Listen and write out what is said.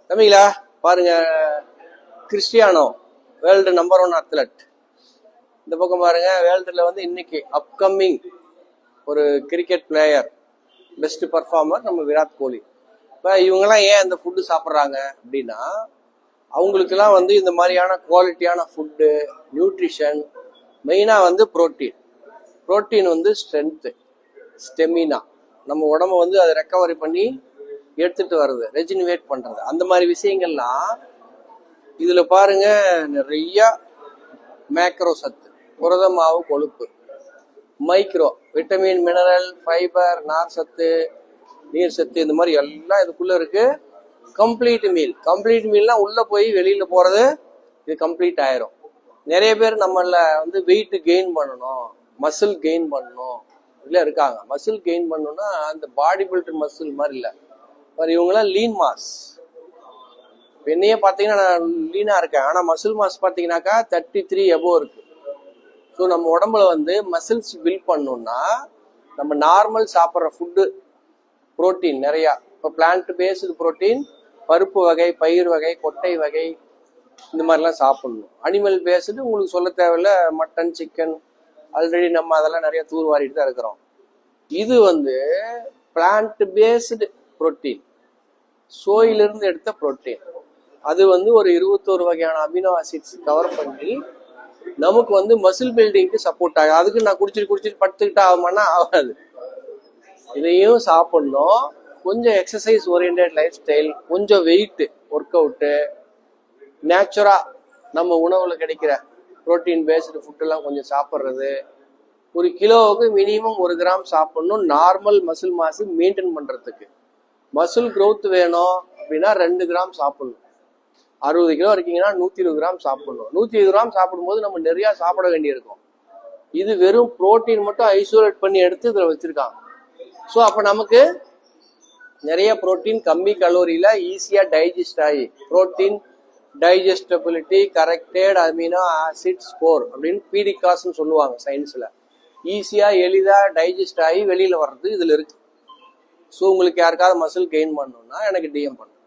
தம்பிங்களா பாருங்க, Cristiano world number 1 athlete. இந்த பக்கம் பாருங்க, வேர்ல்டுல வந்து இன்னைக்கு அப்கமிங் ஒரு கிரிக்கெட் பிளேயர், பெஸ்ட் பர்ஃபார்மர் நம்ம விராட் கோலி. இப்போ இவங்கெல்லாம் ஏன் இந்த ஃபுட்டு சாப்பிட்றாங்க அப்படின்னா, அவங்களுக்கெல்லாம் வந்து இந்த மாதிரியான குவாலிட்டியான ஃபுட்டு, நியூட்ரிஷன், மெயினாக வந்து புரோட்டீன் வந்து ஸ்ட்ரென்த்து, ஸ்டெமினா, நம்ம உடம்ப வந்து அதை ரெக்கவரி பண்ணி எடுத்துட்டு வர்றது, ரெஜினிவேட் பண்றது, அந்த மாதிரி விஷயங்கள்லாம் இதுல பாருங்க. நிறைய மேக்ரோ சத்து, புரத மாவு, கொழுப்பு, மைக்ரோ விட்டமின், மினரல், ஃபைபர், நார் சத்து, நீர் சத்து, இந்த மாதிரி எல்லாம் இதுக்குள்ள இருக்கு. கம்ப்ளீட் மீல்னா உள்ள போய் வெளியில போறது இது கம்ப்ளீட் ஆயிரும். நிறைய பேர் நம்மள வந்து வெயிட் கெயின் பண்ணணும், மசில் கெயின் பண்ணணும் இல்ல இருக்காங்க. மசில் கெயின் பண்ணணும்னா அந்த பாடி பில்டர் மசில் மாதிரி இல்லை, இவங்கெல்லாம் லீன் மாஸ். என்னையே பார்த்தீங்கன்னா நான் லீனா இருக்கேன், ஆனால் மசில் மாஸ் பார்த்தீங்கன்னாக்கா 33 எபோ இருக்கு. ஸோ நம்ம உடம்புல வந்து மசில்ஸ் பில்ட் பண்ணணும்னா நம்ம நார்மல் சாப்பிட்ற ஃபுட்டு, புரோட்டீன் நிறையா. இப்போ பிளான்ட் பேஸ்டு புரோட்டீன், பருப்பு வகை, பயிர் வகை, கொட்டை வகை, இந்த மாதிரிலாம் சாப்பிடணும். அனிமல் பேஸ்டு உங்களுக்கு சொல்ல தேவையில்ல, மட்டன், சிக்கன், ஆல்ரெடி நம்ம அதெல்லாம் நிறைய தூர்வாரிட்டு தான் இருக்கிறோம். இது வந்து பிளான்ட் பேஸ்டு புரோட்டீன், சோயிலிருந்து எடுத்த புரோட்டீன். அது வந்து ஒரு 21 வகையான அமினோ ஆசிட்ஸ் கவர் பண்ணி நமக்கு வந்து மசில் பில்டிங்க்கு சப்போர்ட் ஆகும். அதுக்கு நான் குடிச்சிட்டு படுத்துக்கிட்டா ஆகுமானா ஆகாது. இதையும் சாப்பிடணும். கொஞ்சம் எக்ஸசைஸ் ஓரியன்டட் லைஃப் ஸ்டைல், கொஞ்சம் வெயிட் ஒர்க் அவுட்டு, நேச்சுரா நம்ம உணவுல கிடைக்கிற புரோட்டீன் பேஸ்டு ஃபுட்டெல்லாம் கொஞ்சம் சாப்பிட்றது. ஒரு கிலோவுக்கு மினிமம் 1 கிராம் சாப்பிடணும், நார்மல் மசில் மாசு மெயின்டைன் பண்றதுக்கு. மசில் க்ரோத் வேணும் அப்படின்னா 2 கிராம் சாப்பிடணும். 60 கிலோ இருக்கீங்கன்னா 120 கிராம் சாப்பிடணும். 120 கிராம் சாப்பிடும்போது நம்ம நிறைய சாப்பிட வேண்டியிருக்கும். இது வெறும் புரோட்டீன் மட்டும் ஐசோலேட் பண்ணி எடுத்து இதில் வச்சிருக்காங்க. ஸோ அப்போ நமக்கு நிறைய புரோட்டீன் கம்மி கலோரியில ஈஸியா டைஜஸ்ட் ஆகி, protein digestibility corrected amino acid score அப்படின்னு பீடிகாஸ்ன்னு சொல்லுவாங்க சயின்ஸ்ல. ஈஸியா எளிதா டைஜஸ்ட் ஆகி வெளியில வர்றது இதுல இருக்கு. ஸோ உங்களுக்கு யாருக்காவது மசில் கெயின் பண்ணணும்னா எனக்கு டிஎம் பண்ணுங்க.